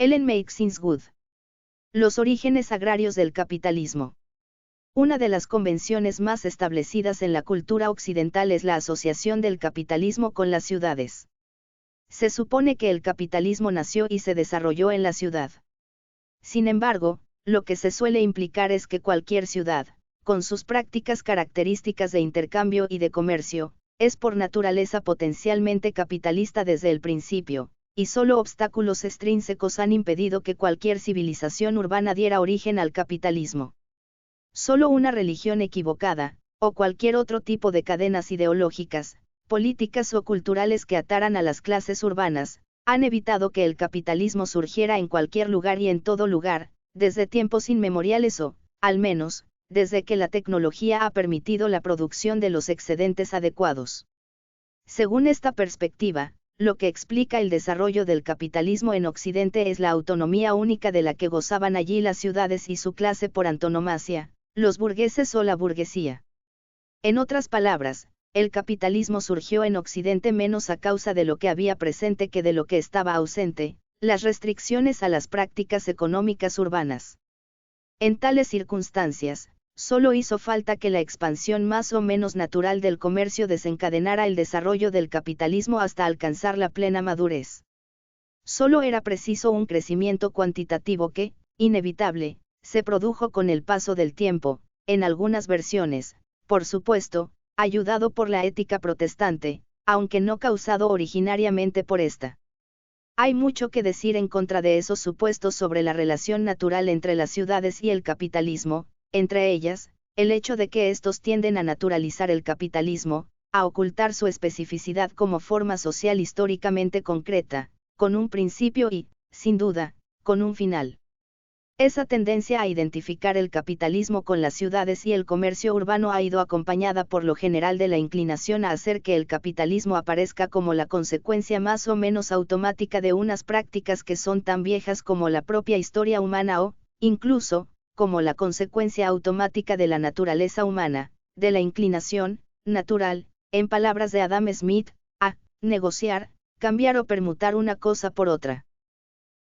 Ellen makes things good. Los orígenes agrarios del capitalismo. Una de las convenciones más establecidas en la cultura occidental es la asociación del capitalismo con las ciudades. Se supone que el capitalismo nació y se desarrolló en la ciudad. Sin embargo, lo que se suele implicar es que cualquier ciudad, con sus prácticas características de intercambio y de comercio, es por naturaleza potencialmente capitalista desde el principio, y solo obstáculos extrínsecos han impedido que cualquier civilización urbana diera origen al capitalismo. Solo una religión equivocada, o cualquier otro tipo de cadenas ideológicas, políticas o culturales que ataran a las clases urbanas, han evitado que el capitalismo surgiera en cualquier lugar y en todo lugar, desde tiempos inmemoriales o, al menos, desde que la tecnología ha permitido la producción de los excedentes adecuados. Según esta perspectiva, lo que explica el desarrollo del capitalismo en Occidente es la autonomía única de la que gozaban allí las ciudades y su clase por antonomasia, los burgueses o la burguesía. En otras palabras, el capitalismo surgió en Occidente menos a causa de lo que había presente que de lo que estaba ausente, las restricciones a las prácticas económicas urbanas. En tales circunstancias, solo hizo falta que la expansión más o menos natural del comercio desencadenara el desarrollo del capitalismo hasta alcanzar la plena madurez. Solo era preciso un crecimiento cuantitativo que, inevitable, se produjo con el paso del tiempo, en algunas versiones, por supuesto, ayudado por la ética protestante, aunque no causado originariamente por esta. Hay mucho que decir en contra de esos supuestos sobre la relación natural entre las ciudades y el capitalismo, entre ellas, el hecho de que estos tienden a naturalizar el capitalismo, a ocultar su especificidad como forma social históricamente concreta, con un principio y, sin duda, con un final. Esa tendencia a identificar el capitalismo con las ciudades y el comercio urbano ha ido acompañada por lo general de la inclinación a hacer que el capitalismo aparezca como la consecuencia más o menos automática de unas prácticas que son tan viejas como la propia historia humana o, incluso, como la consecuencia automática de la naturaleza humana, de la inclinación, natural, en palabras de Adam Smith, a negociar, cambiar o permutar una cosa por otra.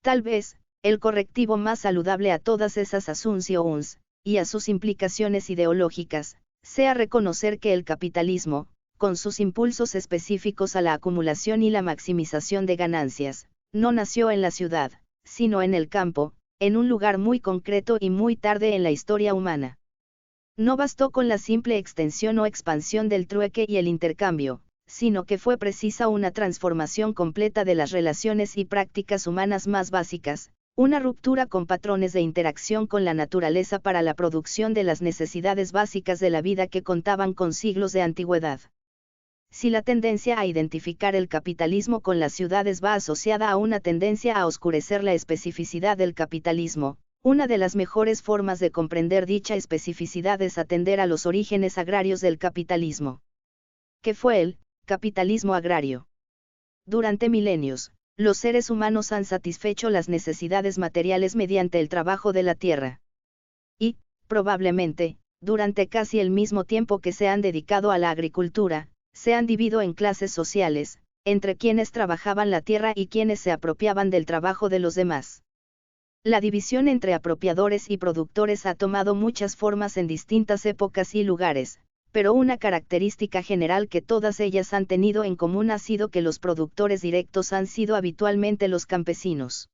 Tal vez, el correctivo más saludable a todas esas asunciones, y a sus implicaciones ideológicas, sea reconocer que el capitalismo, con sus impulsos específicos a la acumulación y la maximización de ganancias, no nació en la ciudad, sino en el campo, en un lugar muy concreto y muy tarde en la historia humana. No bastó con la simple extensión o expansión del trueque y el intercambio, sino que fue precisa una transformación completa de las relaciones y prácticas humanas más básicas, una ruptura con patrones de interacción con la naturaleza para la producción de las necesidades básicas de la vida que contaban con siglos de antigüedad. Si la tendencia a identificar el capitalismo con las ciudades va asociada a una tendencia a oscurecer la especificidad del capitalismo, una de las mejores formas de comprender dicha especificidad es atender a los orígenes agrarios del capitalismo. ¿Qué fue el capitalismo agrario? Durante milenios, los seres humanos han satisfecho las necesidades materiales mediante el trabajo de la tierra. Y, probablemente, durante casi el mismo tiempo que se han dedicado a la agricultura, se han dividido en clases sociales, entre quienes trabajaban la tierra y quienes se apropiaban del trabajo de los demás. La división entre apropiadores y productores ha tomado muchas formas en distintas épocas y lugares, pero una característica general que todas ellas han tenido en común ha sido que los productores directos han sido habitualmente los campesinos.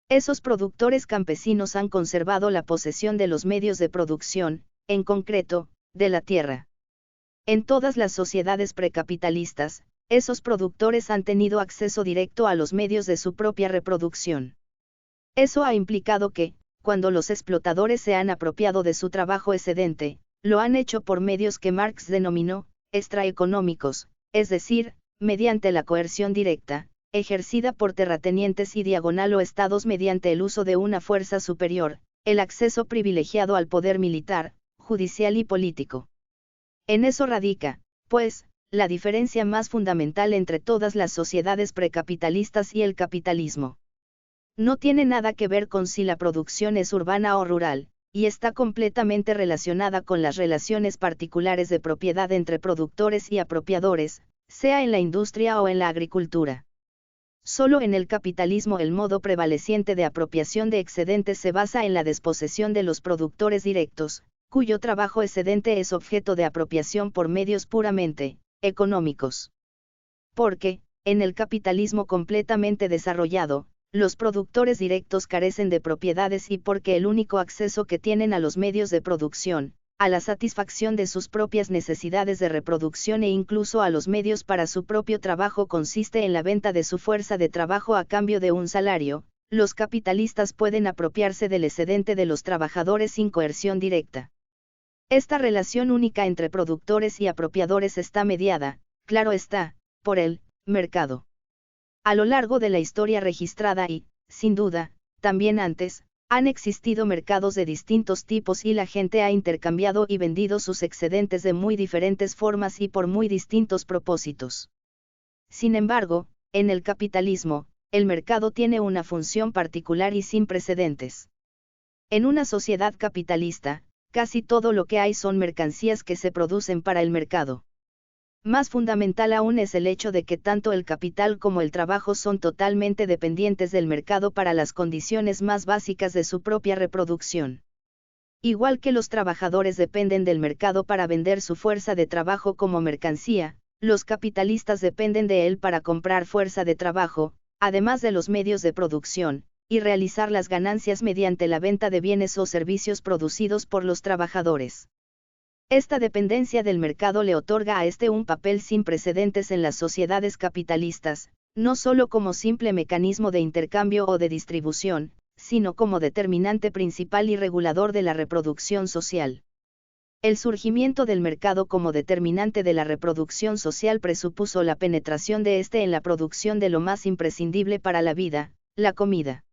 Esos productores campesinos han conservado la posesión de los medios de producción, en concreto, de la tierra. En todas las sociedades precapitalistas, esos productores han tenido acceso directo a los medios de su propia reproducción. Eso ha implicado que, cuando los explotadores se han apropiado de su trabajo excedente, lo han hecho por medios que Marx denominó extraeconómicos, es decir, mediante la coerción directa, ejercida por terratenientes y diagonal o estados mediante el uso de una fuerza superior, el acceso privilegiado al poder militar, judicial y político. En eso radica, pues, la diferencia más fundamental entre todas las sociedades precapitalistas y el capitalismo. No tiene nada que ver con si la producción es urbana o rural, y está completamente relacionada con las relaciones particulares de propiedad entre productores y apropiadores, sea en la industria o en la agricultura. Solo en el capitalismo el modo prevaleciente de apropiación de excedentes se basa en la desposesión de los productores directos, cuyo trabajo excedente es objeto de apropiación por medios puramente económicos. Porque, en el capitalismo completamente desarrollado, los productores directos carecen de propiedades y porque el único acceso que tienen a los medios de producción, a la satisfacción de sus propias necesidades de reproducción e incluso a los medios para su propio trabajo consiste en la venta de su fuerza de trabajo a cambio de un salario, los capitalistas pueden apropiarse del excedente de los trabajadores sin coerción directa. Esta relación única entre productores y apropiadores está mediada, claro está, por el mercado. A lo largo de la historia registrada y, sin duda, también antes, han existido mercados de distintos tipos y la gente ha intercambiado y vendido sus excedentes de muy diferentes formas y por muy distintos propósitos. Sin embargo, en el capitalismo, el mercado tiene una función particular y sin precedentes. En una sociedad capitalista, casi todo lo que hay son mercancías que se producen para el mercado. Más fundamental aún es el hecho de que tanto el capital como el trabajo son totalmente dependientes del mercado para las condiciones más básicas de su propia reproducción. Igual que los trabajadores dependen del mercado para vender su fuerza de trabajo como mercancía, los capitalistas dependen de él para comprar fuerza de trabajo, además de los medios de producción, y realizar las ganancias mediante la venta de bienes o servicios producidos por los trabajadores. Esta dependencia del mercado le otorga a este un papel sin precedentes en las sociedades capitalistas, no solo como simple mecanismo de intercambio o de distribución, sino como determinante principal y regulador de la reproducción social. El surgimiento del mercado como determinante de la reproducción social presupuso la penetración de éste en la producción de lo más imprescindible para la vida, la comida.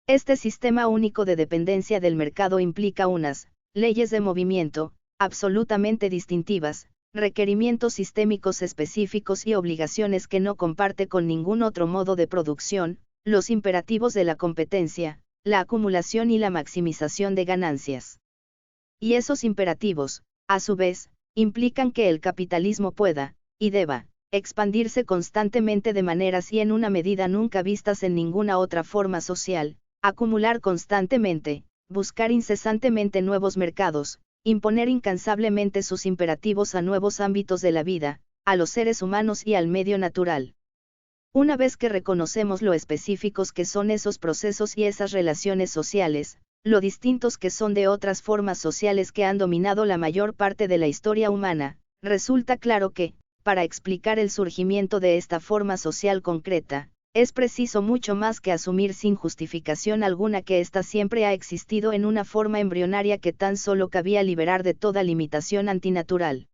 Este sistema único de dependencia del mercado implica unas leyes de movimiento, absolutamente distintivas, requerimientos sistémicos específicos y obligaciones que no comparte con ningún otro modo de producción, los imperativos de la competencia, la acumulación y la maximización de ganancias. Y esos imperativos, a su vez, implican que el capitalismo pueda, y deba, expandirse constantemente de maneras y en una medida nunca vistas en ninguna otra forma social, acumular constantemente, buscar incesantemente nuevos mercados, imponer incansablemente sus imperativos a nuevos ámbitos de la vida, a los seres humanos y al medio natural. Una vez que reconocemos lo específicos que son esos procesos y esas relaciones sociales, lo distintos que son de otras formas sociales que han dominado la mayor parte de la historia humana, resulta claro que, para explicar el surgimiento de esta forma social concreta, es preciso mucho más que asumir sin justificación alguna que ésta siempre ha existido en una forma embrionaria que tan solo cabía liberar de toda limitación antinatural.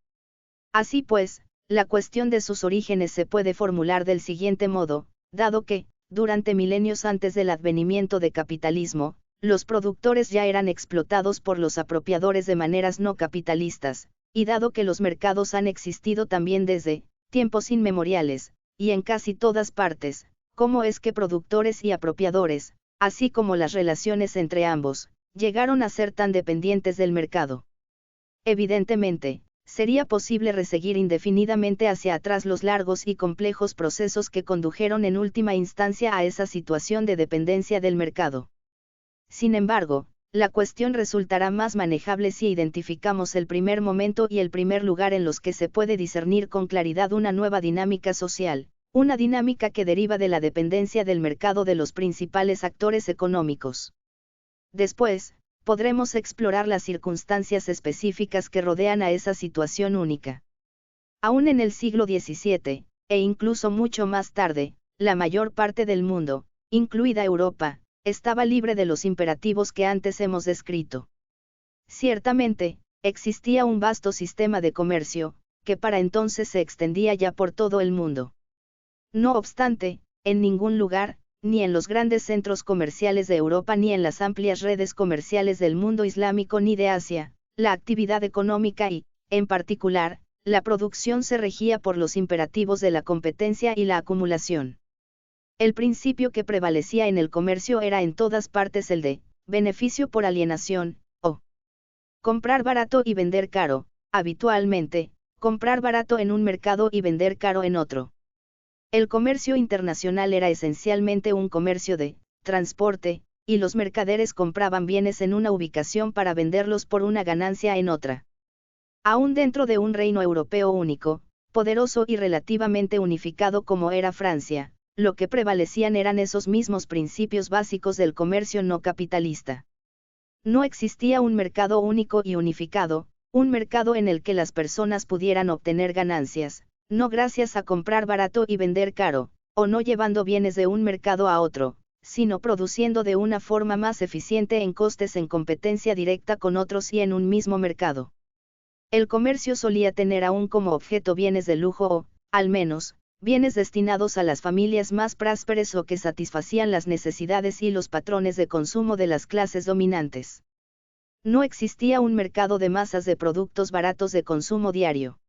Así pues, la cuestión de sus orígenes se puede formular del siguiente modo, dado que, durante milenios antes del advenimiento de capitalismo, los productores ya eran explotados por los apropiadores de maneras no capitalistas, y dado que los mercados han existido también desde tiempos inmemoriales, y en casi todas partes, ¿cómo es que productores y apropiadores, así como las relaciones entre ambos, llegaron a ser tan dependientes del mercado? Evidentemente, sería posible reseguir indefinidamente hacia atrás los largos y complejos procesos que condujeron en última instancia a esa situación de dependencia del mercado. Sin embargo, la cuestión resultará más manejable si identificamos el primer momento y el primer lugar en los que se puede discernir con claridad una nueva dinámica social, una dinámica que deriva de la dependencia del mercado de los principales actores económicos. Después, podremos explorar las circunstancias específicas que rodean a esa situación única. Aún en el siglo XVII, e incluso mucho más tarde, la mayor parte del mundo, incluida Europa, estaba libre de los imperativos que antes hemos descrito. Ciertamente, existía un vasto sistema de comercio, que para entonces se extendía ya por todo el mundo. No obstante, en ningún lugar, ni en los grandes centros comerciales de Europa ni en las amplias redes comerciales del mundo islámico ni de Asia, la actividad económica y, en particular, la producción se regía por los imperativos de la competencia y la acumulación. El principio que prevalecía en el comercio era en todas partes el de beneficio por alienación, o comprar barato y vender caro, habitualmente, comprar barato en un mercado y vender caro en otro. El comercio internacional era esencialmente un comercio de transporte, y los mercaderes compraban bienes en una ubicación para venderlos por una ganancia en otra. Aún dentro de un reino europeo único, poderoso y relativamente unificado como era Francia, lo que prevalecían eran esos mismos principios básicos del comercio no capitalista. No existía un mercado único y unificado, un mercado en el que las personas pudieran obtener ganancias, no gracias a comprar barato y vender caro, o no llevando bienes de un mercado a otro, sino produciendo de una forma más eficiente en costes en competencia directa con otros y en un mismo mercado. El comercio solía tener aún como objeto bienes de lujo o, al menos, bienes destinados a las familias más prósperas o que satisfacían las necesidades y los patrones de consumo de las clases dominantes. No existía un mercado de masas de productos baratos de consumo diario.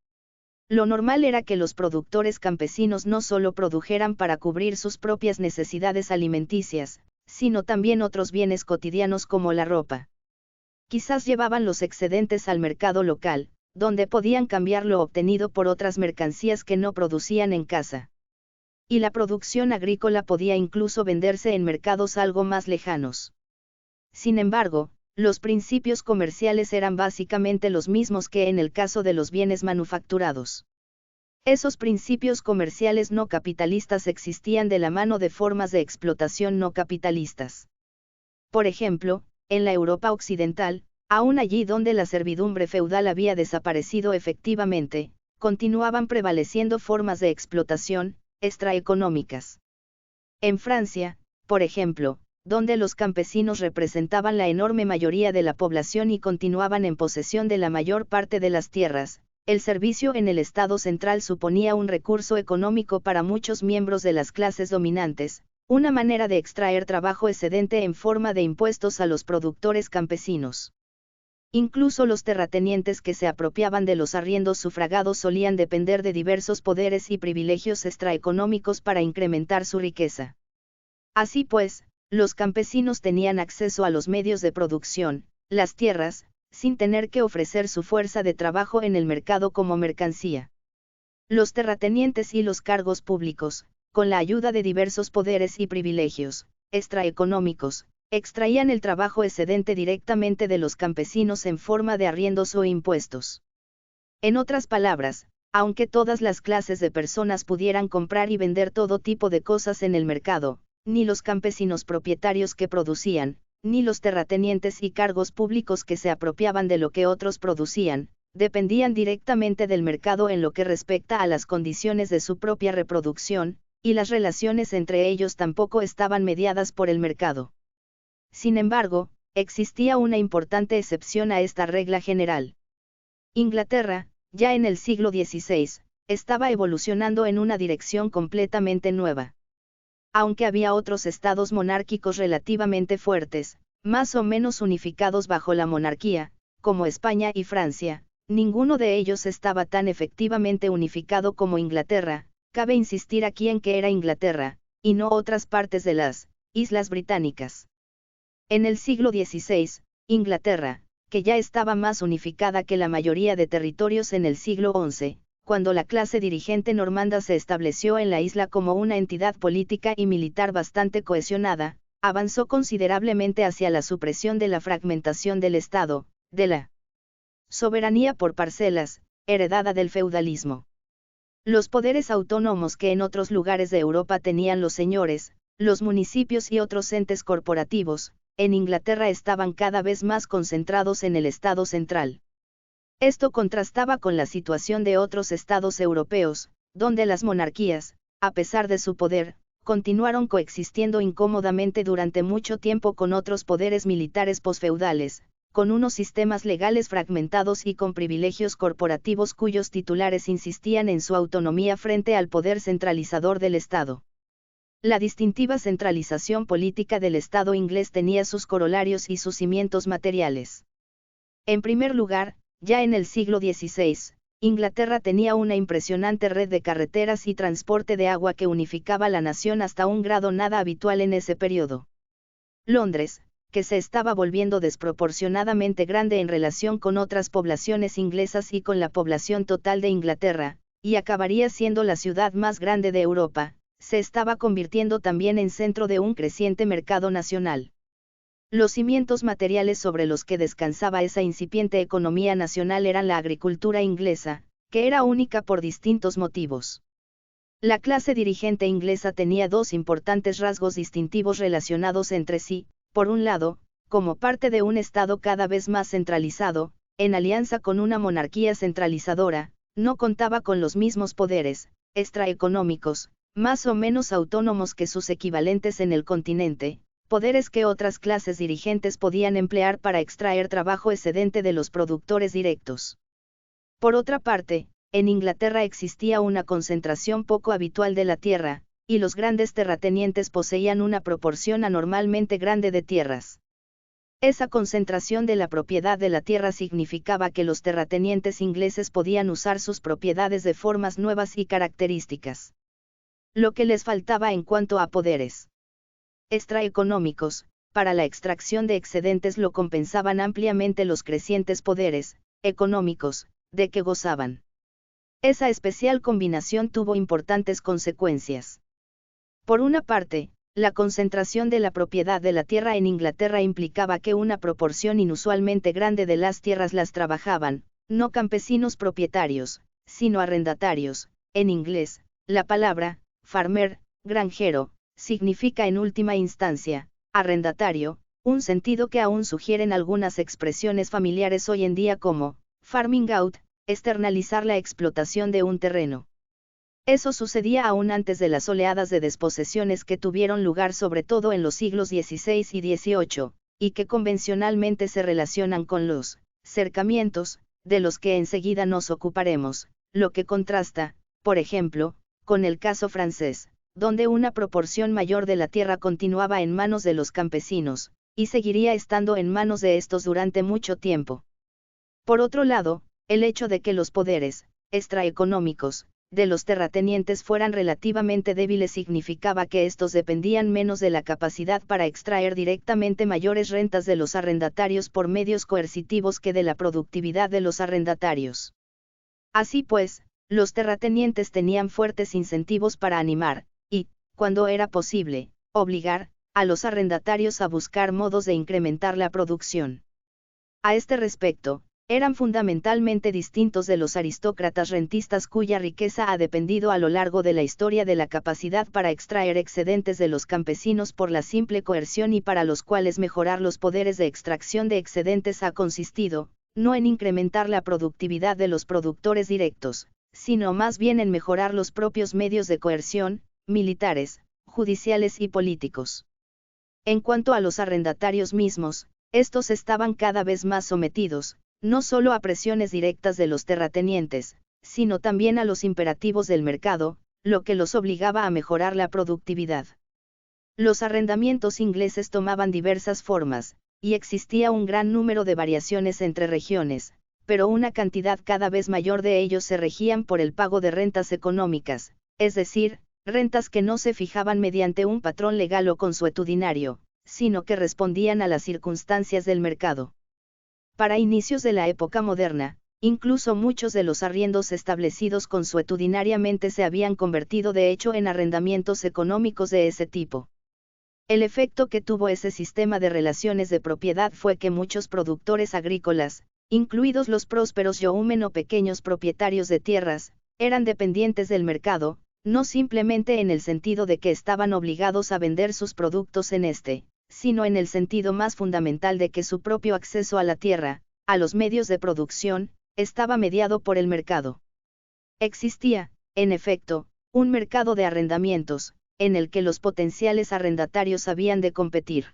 Lo normal era que los productores campesinos no solo produjeran para cubrir sus propias necesidades alimenticias, sino también otros bienes cotidianos como la ropa. Quizás llevaban los excedentes al mercado local, donde podían cambiar lo obtenido por otras mercancías que no producían en casa. Y la producción agrícola podía incluso venderse en mercados algo más lejanos. Sin embargo, los principios comerciales eran básicamente los mismos que en el caso de los bienes manufacturados. Esos principios comerciales no capitalistas existían de la mano de formas de explotación no capitalistas. Por ejemplo, en la Europa occidental, aún allí donde la servidumbre feudal había desaparecido efectivamente, continuaban prevaleciendo formas de explotación extraeconómicas. En Francia, por ejemplo, donde los campesinos representaban la enorme mayoría de la población y continuaban en posesión de la mayor parte de las tierras, el servicio en el Estado central suponía un recurso económico para muchos miembros de las clases dominantes, una manera de extraer trabajo excedente en forma de impuestos a los productores campesinos. Incluso los terratenientes que se apropiaban de los arriendos sufragados solían depender de diversos poderes y privilegios extraeconómicos para incrementar su riqueza. Así pues, los campesinos tenían acceso a los medios de producción, las tierras, sin tener que ofrecer su fuerza de trabajo en el mercado como mercancía. Los terratenientes y los cargos públicos, con la ayuda de diversos poderes y privilegios extraeconómicos, extraían el trabajo excedente directamente de los campesinos en forma de arriendos o impuestos. En otras palabras, aunque todas las clases de personas pudieran comprar y vender todo tipo de cosas en el mercado, ni los campesinos propietarios que producían, ni los terratenientes y cargos públicos que se apropiaban de lo que otros producían, dependían directamente del mercado en lo que respecta a las condiciones de su propia reproducción, y las relaciones entre ellos tampoco estaban mediadas por el mercado. Sin embargo, existía una importante excepción a esta regla general. Inglaterra, ya en el siglo XVI, estaba evolucionando en una dirección completamente nueva. Aunque había otros estados monárquicos relativamente fuertes, más o menos unificados bajo la monarquía, como España y Francia, ninguno de ellos estaba tan efectivamente unificado como Inglaterra. Cabe insistir aquí en que era Inglaterra, y no otras partes de las Islas Británicas. En el siglo XVI, Inglaterra, que ya estaba más unificada que la mayoría de territorios en el siglo XI, cuando la clase dirigente normanda se estableció en la isla como una entidad política y militar bastante cohesionada, avanzó considerablemente hacia la supresión de la fragmentación del Estado, de la soberanía por parcelas, heredada del feudalismo. Los poderes autónomos que en otros lugares de Europa tenían los señores, los municipios y otros entes corporativos, en Inglaterra estaban cada vez más concentrados en el Estado central. Esto contrastaba con la situación de otros estados europeos, donde las monarquías, a pesar de su poder, continuaron coexistiendo incómodamente durante mucho tiempo con otros poderes militares posfeudales, con unos sistemas legales fragmentados y con privilegios corporativos cuyos titulares insistían en su autonomía frente al poder centralizador del Estado. La distintiva centralización política del Estado inglés tenía sus corolarios y sus cimientos materiales. En primer lugar, ya en el siglo XVI, Inglaterra tenía una impresionante red de carreteras y transporte de agua que unificaba la nación hasta un grado nada habitual en ese periodo. Londres, que se estaba volviendo desproporcionadamente grande en relación con otras poblaciones inglesas y con la población total de Inglaterra, y acabaría siendo la ciudad más grande de Europa, se estaba convirtiendo también en centro de un creciente mercado nacional. Los cimientos materiales sobre los que descansaba esa incipiente economía nacional eran la agricultura inglesa, que era única por distintos motivos. La clase dirigente inglesa tenía dos importantes rasgos distintivos relacionados entre sí: por un lado, como parte de un Estado cada vez más centralizado, en alianza con una monarquía centralizadora, no contaba con los mismos poderes extraeconómicos, más o menos autónomos que sus equivalentes en el continente, poderes que otras clases dirigentes podían emplear para extraer trabajo excedente de los productores directos. Por otra parte, en Inglaterra existía una concentración poco habitual de la tierra, y los grandes terratenientes poseían una proporción anormalmente grande de tierras. Esa concentración de la propiedad de la tierra significaba que los terratenientes ingleses podían usar sus propiedades de formas nuevas y características. Lo que les faltaba en cuanto a poderes extraeconómicos, para la extracción de excedentes lo compensaban ampliamente los crecientes poderes económicos de que gozaban. Esa especial combinación tuvo importantes consecuencias. Por una parte, la concentración de la propiedad de la tierra en Inglaterra implicaba que una proporción inusualmente grande de las tierras las trabajaban, no campesinos propietarios, sino arrendatarios. En inglés, la palabra farmer, granjero, significa en última instancia arrendatario, un sentido que aún sugieren algunas expresiones familiares hoy en día como farming out, externalizar la explotación de un terreno. Eso sucedía aún antes de las oleadas de desposesiones que tuvieron lugar sobre todo en los siglos XVI y XVIII, y que convencionalmente se relacionan con los cercamientos, de los que enseguida nos ocuparemos, lo que contrasta, por ejemplo, con el caso francés, donde una proporción mayor de la tierra continuaba en manos de los campesinos, y seguiría estando en manos de estos durante mucho tiempo. Por otro lado, el hecho de que los poderes extraeconómicos de los terratenientes fueran relativamente débiles significaba que estos dependían menos de la capacidad para extraer directamente mayores rentas de los arrendatarios por medios coercitivos que de la productividad de los arrendatarios. Así pues, los terratenientes tenían fuertes incentivos para animar, y, cuando era posible, obligar, a los arrendatarios a buscar modos de incrementar la producción. A este respecto, eran fundamentalmente distintos de los aristócratas rentistas cuya riqueza ha dependido a lo largo de la historia de la capacidad para extraer excedentes de los campesinos por la simple coerción y para los cuales mejorar los poderes de extracción de excedentes ha consistido, no en incrementar la productividad de los productores directos, sino más bien en mejorar los propios medios de coerción, militares, judiciales y políticos. En cuanto a los arrendatarios mismos, estos estaban cada vez más sometidos, no solo a presiones directas de los terratenientes, sino también a los imperativos del mercado, lo que los obligaba a mejorar la productividad. Los arrendamientos ingleses tomaban diversas formas, y existía un gran número de variaciones entre regiones, pero una cantidad cada vez mayor de ellos se regían por el pago de rentas económicas, es decir, rentas que no se fijaban mediante un patrón legal o consuetudinario, sino que respondían a las circunstancias del mercado. Para inicios de la época moderna, incluso muchos de los arriendos establecidos consuetudinariamente se habían convertido de hecho en arrendamientos económicos de ese tipo. El efecto que tuvo ese sistema de relaciones de propiedad fue que muchos productores agrícolas, incluidos los prósperos yeomen o pequeños propietarios de tierras, eran dependientes del mercado, no simplemente en el sentido de que estaban obligados a vender sus productos en este, sino en el sentido más fundamental de que su propio acceso a la tierra, a los medios de producción, estaba mediado por el mercado. Existía, en efecto, un mercado de arrendamientos, en el que los potenciales arrendatarios habían de competir.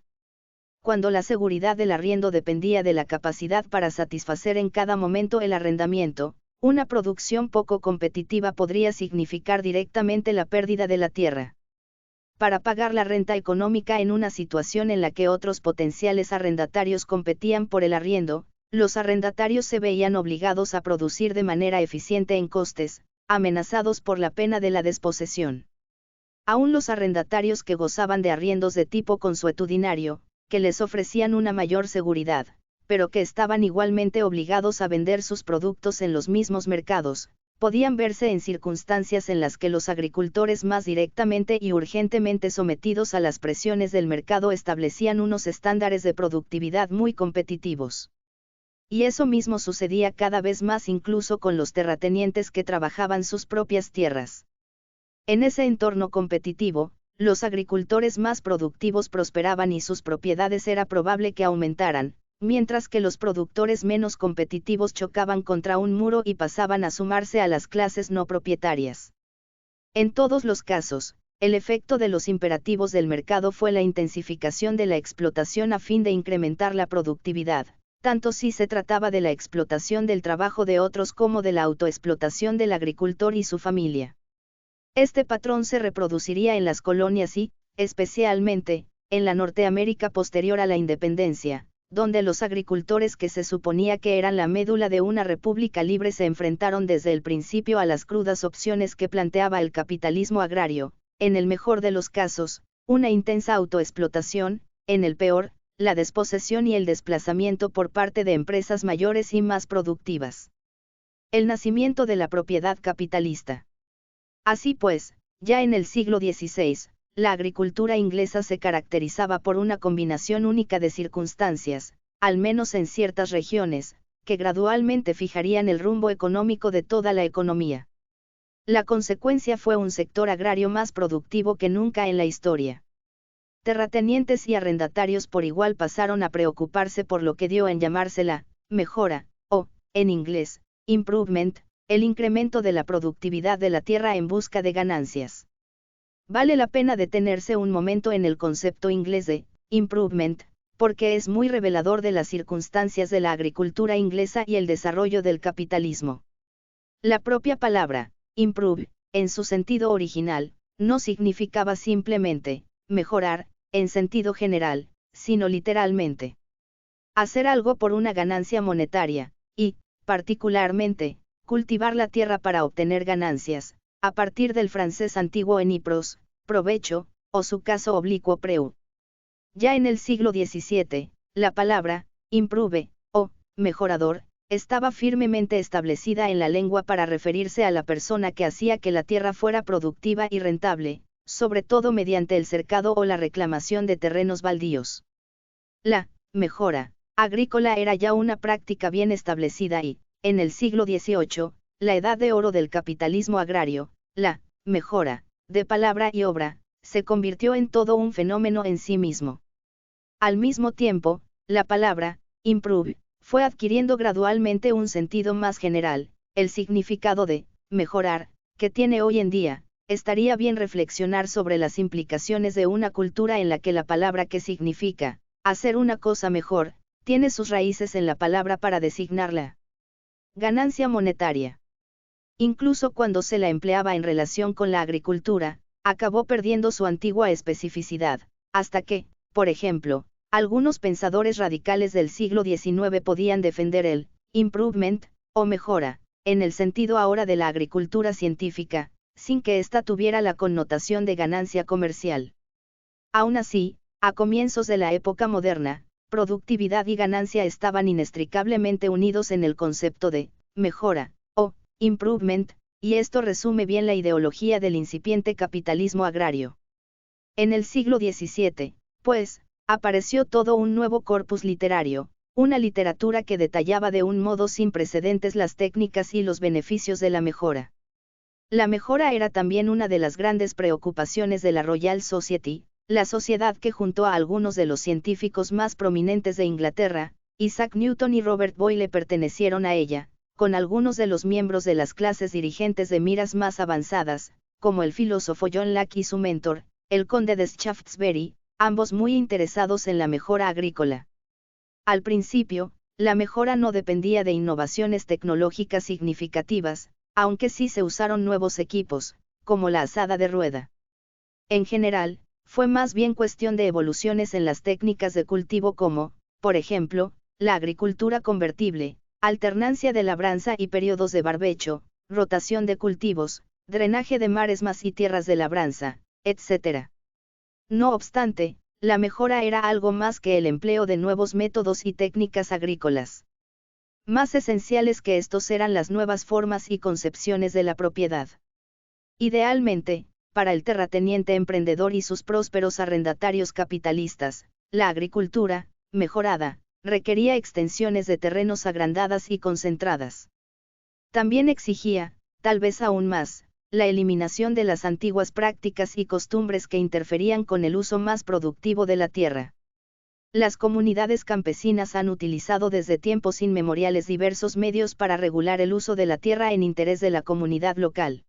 Cuando la seguridad del arriendo dependía de la capacidad para satisfacer en cada momento el arrendamiento, una producción poco competitiva podría significar directamente la pérdida de la tierra. Para pagar la renta económica en una situación en la que otros potenciales arrendatarios competían por el arriendo, los arrendatarios se veían obligados a producir de manera eficiente en costes, amenazados por la pena de la desposesión. Aún los arrendatarios que gozaban de arriendos de tipo consuetudinario, que les ofrecían una mayor seguridad, pero que estaban igualmente obligados a vender sus productos en los mismos mercados, podían verse en circunstancias en las que los agricultores más directamente y urgentemente sometidos a las presiones del mercado establecían unos estándares de productividad muy competitivos. Y eso mismo sucedía cada vez más incluso con los terratenientes que trabajaban sus propias tierras. En ese entorno competitivo, los agricultores más productivos prosperaban y sus propiedades era probable que aumentaran, mientras que los productores menos competitivos chocaban contra un muro y pasaban a sumarse a las clases no propietarias. En todos los casos, el efecto de los imperativos del mercado fue la intensificación de la explotación a fin de incrementar la productividad, tanto si se trataba de la explotación del trabajo de otros como de la autoexplotación del agricultor y su familia. Este patrón se reproduciría en las colonias y, especialmente, en la Norteamérica posterior a la independencia, donde los agricultores que se suponía que eran la médula de una república libre se enfrentaron desde el principio a las crudas opciones que planteaba el capitalismo agrario, en el mejor de los casos, una intensa autoexplotación, en el peor, la desposesión y el desplazamiento por parte de empresas mayores y más productivas. El nacimiento de la propiedad capitalista. Así pues, ya en el siglo XVI, la agricultura inglesa se caracterizaba por una combinación única de circunstancias, al menos en ciertas regiones, que gradualmente fijarían el rumbo económico de toda la economía. La consecuencia fue un sector agrario más productivo que nunca en la historia. Terratenientes y arrendatarios por igual pasaron a preocuparse por lo que dio en llamarse la mejora, o, en inglés, improvement, el incremento de la productividad de la tierra en busca de ganancias. Vale la pena detenerse un momento en el concepto inglés de improvement, porque es muy revelador de las circunstancias de la agricultura inglesa y el desarrollo del capitalismo. La propia palabra, improve, en su sentido original, no significaba simplemente mejorar, en sentido general, sino literalmente hacer algo por una ganancia monetaria, y, particularmente, cultivar la tierra para obtener ganancias, a partir del francés antiguo enipros, provecho, o su caso oblicuo preu. Ya en el siglo XVII, la palabra, improve, o mejorador, estaba firmemente establecida en la lengua para referirse a la persona que hacía que la tierra fuera productiva y rentable, sobre todo mediante el cercado o la reclamación de terrenos baldíos. La mejora agrícola era ya una práctica bien establecida y, en el siglo XVIII, la edad de oro del capitalismo agrario, la mejora de palabra y obra, se convirtió en todo un fenómeno en sí mismo. Al mismo tiempo, la palabra improve fue adquiriendo gradualmente un sentido más general, el significado de mejorar, que tiene hoy en día. Estaría bien reflexionar sobre las implicaciones de una cultura en la que la palabra que significa hacer una cosa mejor, tiene sus raíces en la palabra para designarla ganancia monetaria. Incluso cuando se la empleaba en relación con la agricultura, acabó perdiendo su antigua especificidad, hasta que, por ejemplo, algunos pensadores radicales del siglo XIX podían defender el improvement, o mejora, en el sentido ahora de la agricultura científica, sin que ésta tuviera la connotación de ganancia comercial. Aún así, a comienzos de la época moderna, productividad y ganancia estaban inextricablemente unidos en el concepto de mejora, o improvement, y esto resume bien la ideología del incipiente capitalismo agrario. En el siglo XVII, pues, apareció todo un nuevo corpus literario, una literatura que detallaba de un modo sin precedentes las técnicas y los beneficios de la mejora. La mejora era también una de las grandes preocupaciones de la Royal Society, la sociedad que juntó a algunos de los científicos más prominentes de Inglaterra, Isaac Newton y Robert Boyle pertenecieron a ella, con algunos de los miembros de las clases dirigentes de miras más avanzadas, como el filósofo John Locke y su mentor, el conde de Shaftesbury, ambos muy interesados en la mejora agrícola. Al principio, la mejora no dependía de innovaciones tecnológicas significativas, aunque sí se usaron nuevos equipos, como la azada de rueda. En general, fue más bien cuestión de evoluciones en las técnicas de cultivo como, por ejemplo, la agricultura convertible, alternancia de labranza y periodos de barbecho, rotación de cultivos, drenaje de maresmas y tierras de labranza, etc. No obstante, la mejora era algo más que el empleo de nuevos métodos y técnicas agrícolas. Más esenciales que estos eran las nuevas formas y concepciones de la propiedad. Idealmente, para el terrateniente emprendedor y sus prósperos arrendatarios capitalistas, la agricultura, mejorada, requería extensiones de terrenos agrandadas y concentradas. También exigía, tal vez aún más, la eliminación de las antiguas prácticas y costumbres que interferían con el uso más productivo de la tierra. Las comunidades campesinas han utilizado desde tiempos inmemoriales diversos medios para regular el uso de la tierra en interés de la comunidad local.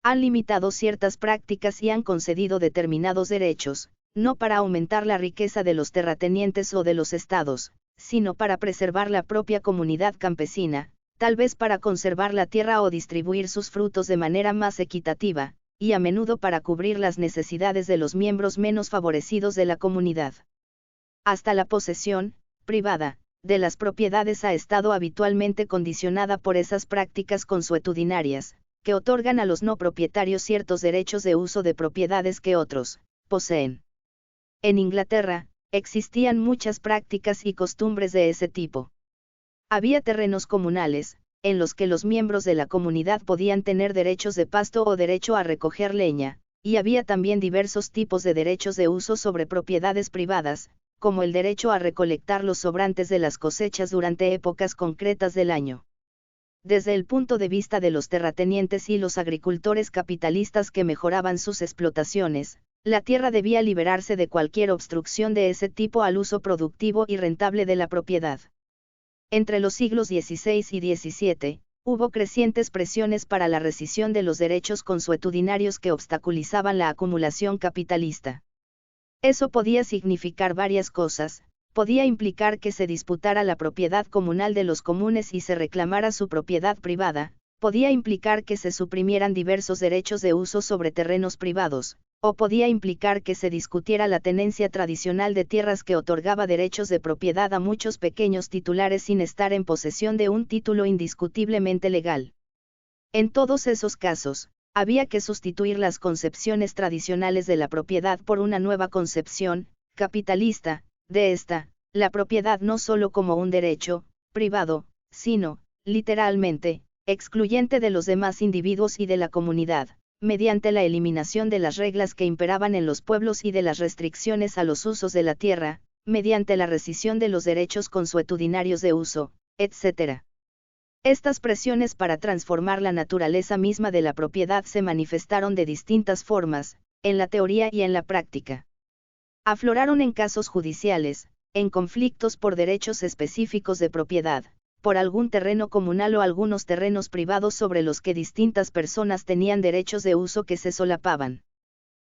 Han limitado ciertas prácticas y han concedido determinados derechos, no para aumentar la riqueza de los terratenientes o de los estados, sino para preservar la propia comunidad campesina, tal vez para conservar la tierra o distribuir sus frutos de manera más equitativa, y a menudo para cubrir las necesidades de los miembros menos favorecidos de la comunidad. Hasta la posesión, privada, de las propiedades ha estado habitualmente condicionada por esas prácticas consuetudinarias, que otorgan a los no propietarios ciertos derechos de uso de propiedades que otros poseen. En Inglaterra, existían muchas prácticas y costumbres de ese tipo. Había terrenos comunales, en los que los miembros de la comunidad podían tener derechos de pasto o derecho a recoger leña, y había también diversos tipos de derechos de uso sobre propiedades privadas, como el derecho a recolectar los sobrantes de las cosechas durante épocas concretas del año. Desde el punto de vista de los terratenientes y los agricultores capitalistas que mejoraban sus explotaciones, la tierra debía liberarse de cualquier obstrucción de ese tipo al uso productivo y rentable de la propiedad. Entre los siglos XVI y XVII, hubo crecientes presiones para la rescisión de los derechos consuetudinarios que obstaculizaban la acumulación capitalista. Eso podía significar varias cosas. Podía implicar que se disputara la propiedad comunal de los comunes y se reclamara su propiedad privada, podía implicar que se suprimieran diversos derechos de uso sobre terrenos privados, o podía implicar que se discutiera la tenencia tradicional de tierras que otorgaba derechos de propiedad a muchos pequeños titulares sin estar en posesión de un título indiscutiblemente legal. En todos esos casos, había que sustituir las concepciones tradicionales de la propiedad por una nueva concepción, capitalista, de esta, la propiedad no solo como un derecho privado, sino, literalmente, excluyente de los demás individuos y de la comunidad, mediante la eliminación de las reglas que imperaban en los pueblos y de las restricciones a los usos de la tierra, mediante la rescisión de los derechos consuetudinarios de uso, etc. Estas presiones para transformar la naturaleza misma de la propiedad se manifestaron de distintas formas, en la teoría y en la práctica. Afloraron en casos judiciales, en conflictos por derechos específicos de propiedad, por algún terreno comunal o algunos terrenos privados sobre los que distintas personas tenían derechos de uso que se solapaban.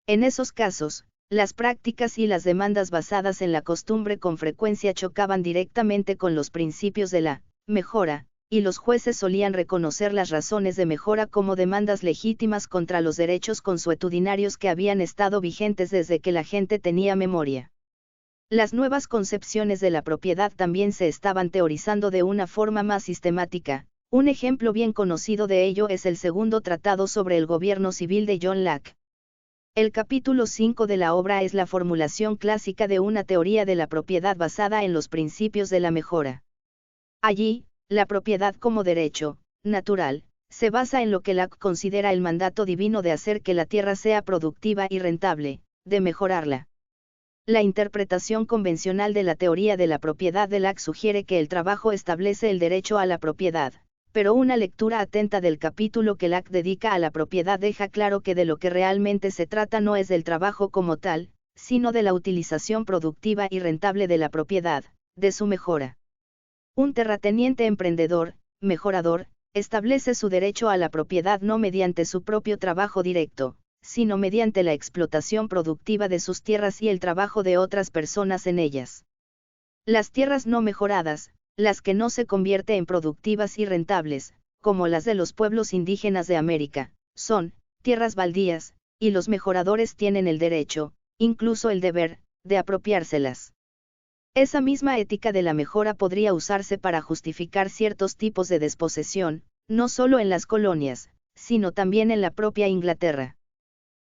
En esos casos, las prácticas y las demandas basadas en la costumbre con frecuencia chocaban directamente con los principios de la mejora, y los jueces solían reconocer las razones de mejora como demandas legítimas contra los derechos consuetudinarios que habían estado vigentes desde que la gente tenía memoria. Las nuevas concepciones de la propiedad también se estaban teorizando de una forma más sistemática. Un ejemplo bien conocido de ello es el segundo tratado sobre el gobierno civil de John Locke. El capítulo 5 de la obra es la formulación clásica de una teoría de la propiedad basada en los principios de la mejora. Allí, la propiedad como derecho natural se basa en lo que Locke considera el mandato divino de hacer que la tierra sea productiva y rentable, de mejorarla. La interpretación convencional de la teoría de la propiedad de Locke sugiere que el trabajo establece el derecho a la propiedad, pero una lectura atenta del capítulo que Locke dedica a la propiedad deja claro que de lo que realmente se trata no es del trabajo como tal, sino de la utilización productiva y rentable de la propiedad, de su mejora. Un terrateniente emprendedor, mejorador, establece su derecho a la propiedad no mediante su propio trabajo directo, sino mediante la explotación productiva de sus tierras y el trabajo de otras personas en ellas. Las tierras no mejoradas, las que no se convierten en productivas y rentables, como las de los pueblos indígenas de América, son tierras baldías, y los mejoradores tienen el derecho, incluso el deber, de apropiárselas. Esa misma ética de la mejora podría usarse para justificar ciertos tipos de desposesión, no solo en las colonias, sino también en la propia Inglaterra.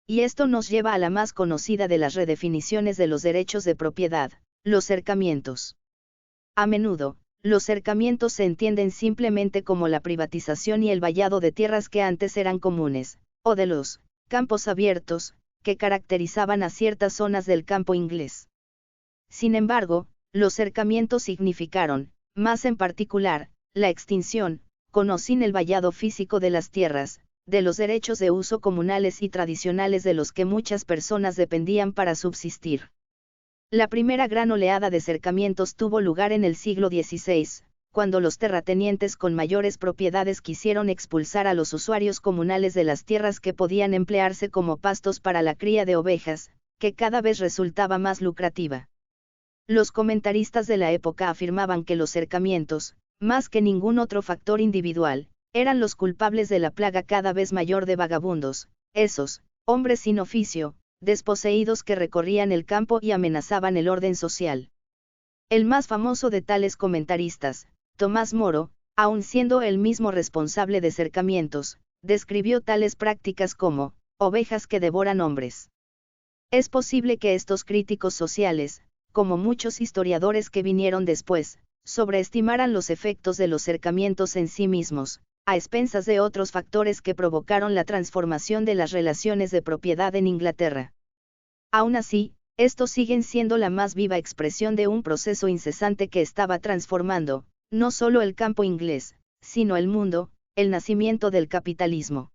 Y esto nos lleva a la más conocida de las redefiniciones de los derechos de propiedad, los cercamientos. A menudo, los cercamientos se entienden simplemente como la privatización y el vallado de tierras que antes eran comunes, o de los campos abiertos, que caracterizaban a ciertas zonas del campo inglés. Sin embargo, los cercamientos significaron, más en particular, la extinción, con o sin el vallado físico de las tierras, de los derechos de uso comunales y tradicionales de los que muchas personas dependían para subsistir. La primera gran oleada de cercamientos tuvo lugar en el siglo XVI, cuando los terratenientes con mayores propiedades quisieron expulsar a los usuarios comunales de las tierras que podían emplearse como pastos para la cría de ovejas, que cada vez resultaba más lucrativa. Los comentaristas de la época afirmaban que los cercamientos, más que ningún otro factor individual, eran los culpables de la plaga cada vez mayor de vagabundos, esos, hombres sin oficio, desposeídos que recorrían el campo y amenazaban el orden social. El más famoso de tales comentaristas, Tomás Moro, aun siendo él mismo responsable de cercamientos, describió tales prácticas como ovejas que devoran hombres. Es posible que estos críticos sociales, como muchos historiadores que vinieron después, sobreestimaran los efectos de los cercamientos en sí mismos, a expensas de otros factores que provocaron la transformación de las relaciones de propiedad en Inglaterra. Aún así, estos siguen siendo la más viva expresión de un proceso incesante que estaba transformando, no solo el campo inglés, sino el mundo, el nacimiento del capitalismo.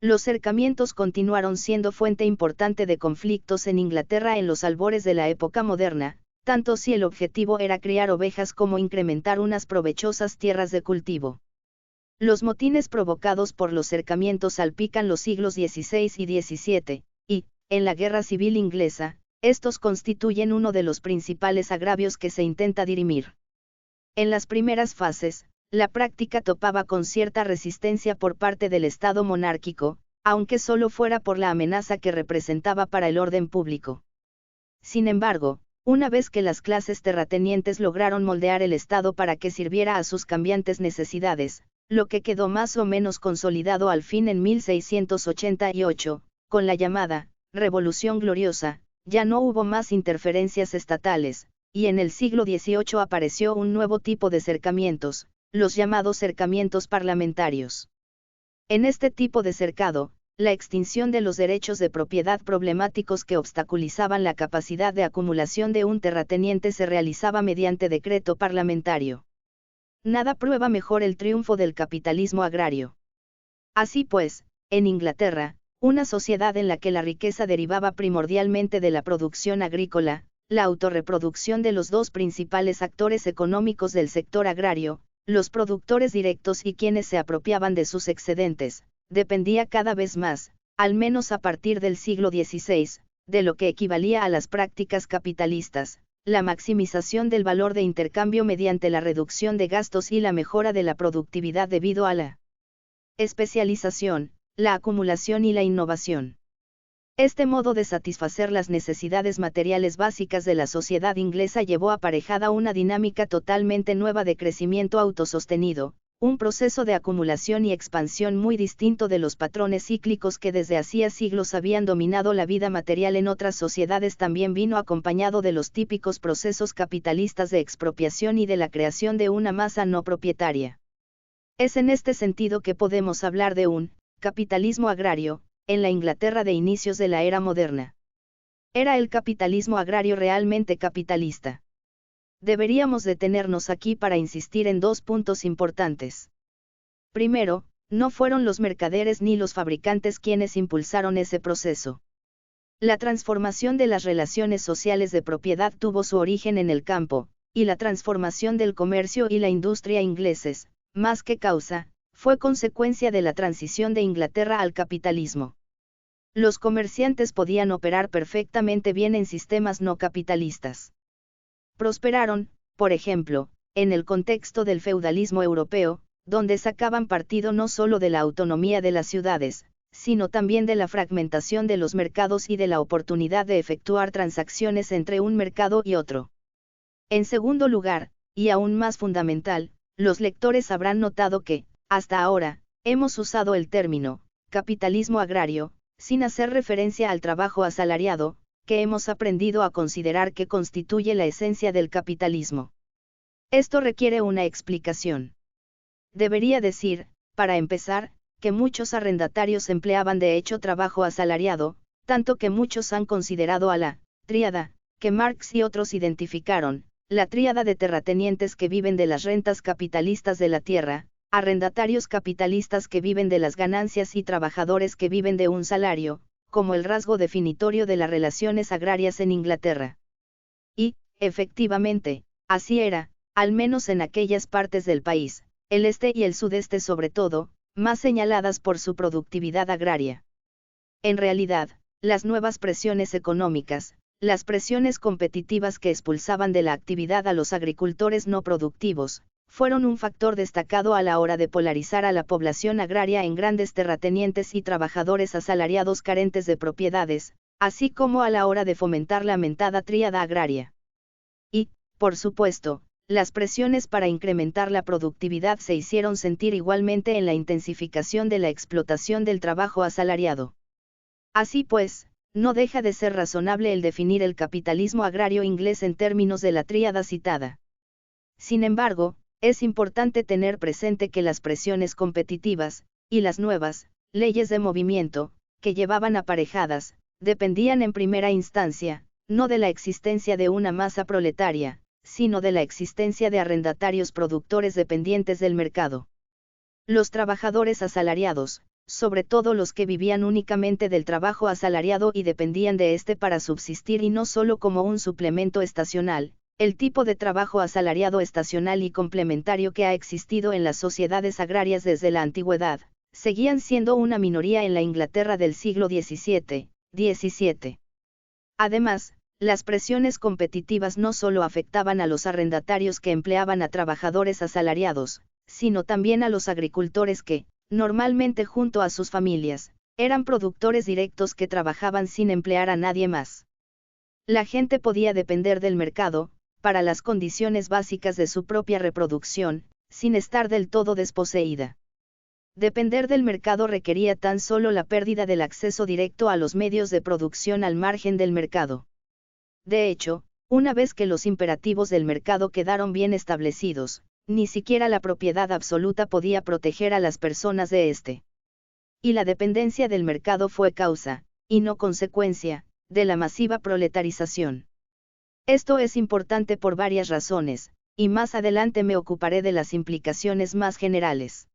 Los cercamientos continuaron siendo fuente importante de conflictos en Inglaterra en los albores de la época moderna, tanto si el objetivo era criar ovejas como incrementar unas provechosas tierras de cultivo. Los motines provocados por los cercamientos salpican los siglos XVI y XVII, y, en la Guerra Civil Inglesa, estos constituyen uno de los principales agravios que se intenta dirimir. En las primeras fases, la práctica topaba con cierta resistencia por parte del Estado monárquico, aunque solo fuera por la amenaza que representaba para el orden público. Sin embargo, una vez que las clases terratenientes lograron moldear el Estado para que sirviera a sus cambiantes necesidades, lo que quedó más o menos consolidado al fin en 1688, con la llamada Revolución Gloriosa, ya no hubo más interferencias estatales, y en el siglo XVIII apareció un nuevo tipo de cercamientos, los llamados cercamientos parlamentarios. En este tipo de cercado, la extinción de los derechos de propiedad problemáticos que obstaculizaban la capacidad de acumulación de un terrateniente se realizaba mediante decreto parlamentario. Nada prueba mejor el triunfo del capitalismo agrario. Así pues, en Inglaterra, una sociedad en la que la riqueza derivaba primordialmente de la producción agrícola, la autorreproducción de los dos principales actores económicos del sector agrario, los productores directos y quienes se apropiaban de sus excedentes, dependía cada vez más, al menos a partir del siglo XVI, de lo que equivalía a las prácticas capitalistas, la maximización del valor de intercambio mediante la reducción de gastos y la mejora de la productividad debido a la especialización, la acumulación y la innovación. Este modo de satisfacer las necesidades materiales básicas de la sociedad inglesa llevó aparejada una dinámica totalmente nueva de crecimiento autosostenido, un proceso de acumulación y expansión muy distinto de los patrones cíclicos que desde hacía siglos habían dominado la vida material en otras sociedades. También vino acompañado de los típicos procesos capitalistas de expropiación y de la creación de una masa no propietaria. Es en este sentido que podemos hablar de un capitalismo agrario, en la Inglaterra de inicios de la era moderna. ¿Era el capitalismo agrario realmente capitalista? Deberíamos detenernos aquí para insistir en dos puntos importantes. Primero, no fueron los mercaderes ni los fabricantes quienes impulsaron ese proceso. La transformación de las relaciones sociales de propiedad tuvo su origen en el campo, y la transformación del comercio y la industria ingleses, más que causa, fue consecuencia de la transición de Inglaterra al capitalismo. Los comerciantes podían operar perfectamente bien en sistemas no capitalistas. Prosperaron, por ejemplo, en el contexto del feudalismo europeo, donde sacaban partido no solo de la autonomía de las ciudades, sino también de la fragmentación de los mercados y de la oportunidad de efectuar transacciones entre un mercado y otro. En segundo lugar, y aún más fundamental, los lectores habrán notado que, hasta ahora, hemos usado el término capitalismo agrario, sin hacer referencia al trabajo asalariado, que hemos aprendido a considerar que constituye la esencia del capitalismo. Esto requiere una explicación. Debería decir, para empezar, que muchos arrendatarios empleaban de hecho trabajo asalariado, tanto que muchos han considerado a la tríada, que Marx y otros identificaron, la tríada de terratenientes que viven de las rentas capitalistas de la tierra, arrendatarios capitalistas que viven de las ganancias y trabajadores que viven de un salario, como el rasgo definitorio de las relaciones agrarias en Inglaterra. Y, efectivamente, así era, al menos en aquellas partes del país, el este y el sudeste sobre todo, más señaladas por su productividad agraria. En realidad, las nuevas presiones económicas, las presiones competitivas que expulsaban de la actividad a los agricultores no productivos, fueron un factor destacado a la hora de polarizar a la población agraria en grandes terratenientes y trabajadores asalariados carentes de propiedades, así como a la hora de fomentar la mentada tríada agraria. Y, por supuesto, las presiones para incrementar la productividad se hicieron sentir igualmente en la intensificación de la explotación del trabajo asalariado. Así pues, no deja de ser razonable el definir el capitalismo agrario inglés en términos de la tríada citada. Sin embargo, es importante tener presente que las presiones competitivas, y las nuevas leyes de movimiento, que llevaban aparejadas, dependían en primera instancia, no de la existencia de una masa proletaria, sino de la existencia de arrendatarios productores dependientes del mercado. Los trabajadores asalariados, sobre todo los que vivían únicamente del trabajo asalariado y dependían de este para subsistir y no solo como un suplemento estacional, el tipo de trabajo asalariado estacional y complementario que ha existido en las sociedades agrarias desde la antigüedad, seguían siendo una minoría en la Inglaterra del siglo XVII. Además, las presiones competitivas no solo afectaban a los arrendatarios que empleaban a trabajadores asalariados, sino también a los agricultores que, normalmente junto a sus familias, eran productores directos que trabajaban sin emplear a nadie más. La gente podía depender del mercado, para las condiciones básicas de su propia reproducción, sin estar del todo desposeída. Depender del mercado requería tan solo la pérdida del acceso directo a los medios de producción al margen del mercado. De hecho, una vez que los imperativos del mercado quedaron bien establecidos, ni siquiera la propiedad absoluta podía proteger a las personas de este. Y la dependencia del mercado fue causa, y no consecuencia, de la masiva proletarización. Esto es importante por varias razones, y más adelante me ocuparé de las implicaciones más generales.